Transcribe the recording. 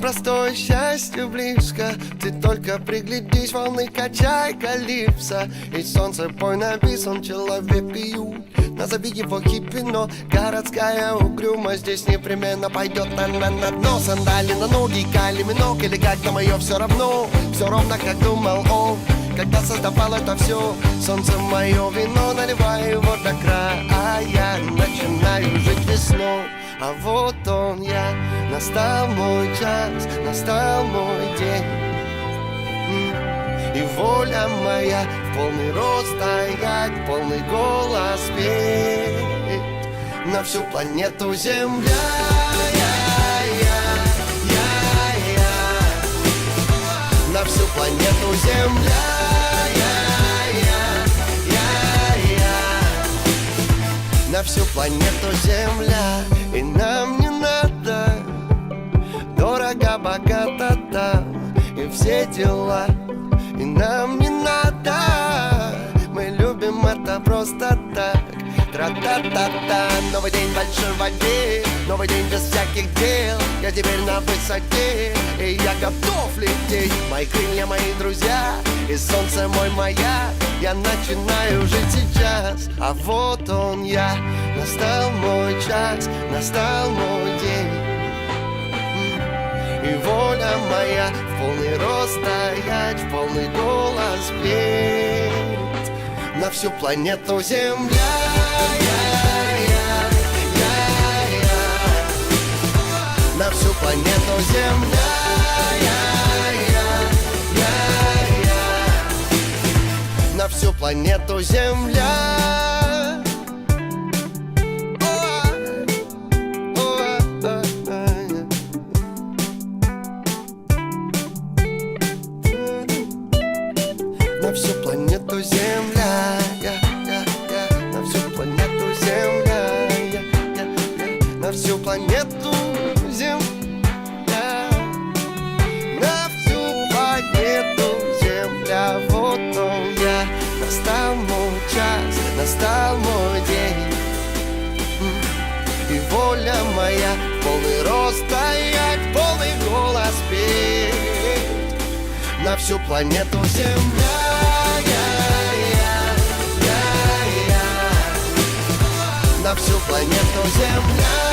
Простое счастье близко, ты только приглядись, волны качай калипсо. И солнце пой написан, человек пьют. Назови его хиппи, но городская угрюма здесь непременно пойдет она на дно. Сандали на ноги, кали минок, или как-то мое все равно. Все ровно как думал он, когда создавал это все. Солнце мое вино, наливай его до края. Начинаю жить весной, а вот он я. Настал мой час, настал мой день. И воля моя в полный рост стоять, в полный голос петь на всю планету Земля. На всю планету Земля. На всю планету Земля. И нам не надо дорого, богато там и все дела. И нам не надо, мы любим это просто так. Тра-та-та-та. Новый день в большой воде, новый день без всяких дел. Я теперь на высоте, и я готов лететь. Мои крылья, мои друзья, и солнце мой маяк. Я начинаю жить сейчас, а вот он я. Настал мой час, настал мой день. И воля моя в полный рост стоять, в полный голос петь на всю планету Земля. На всю планету Земля. На всю планету Земля. На всю планету Земля, на всю планету Земля, на всю планету Земля, на всю планету Земля. Вот он я, настал мой час, настал мой день. И воля моя полный рост стоять, полный голос петь на всю планету Земля. На всю планету Земля.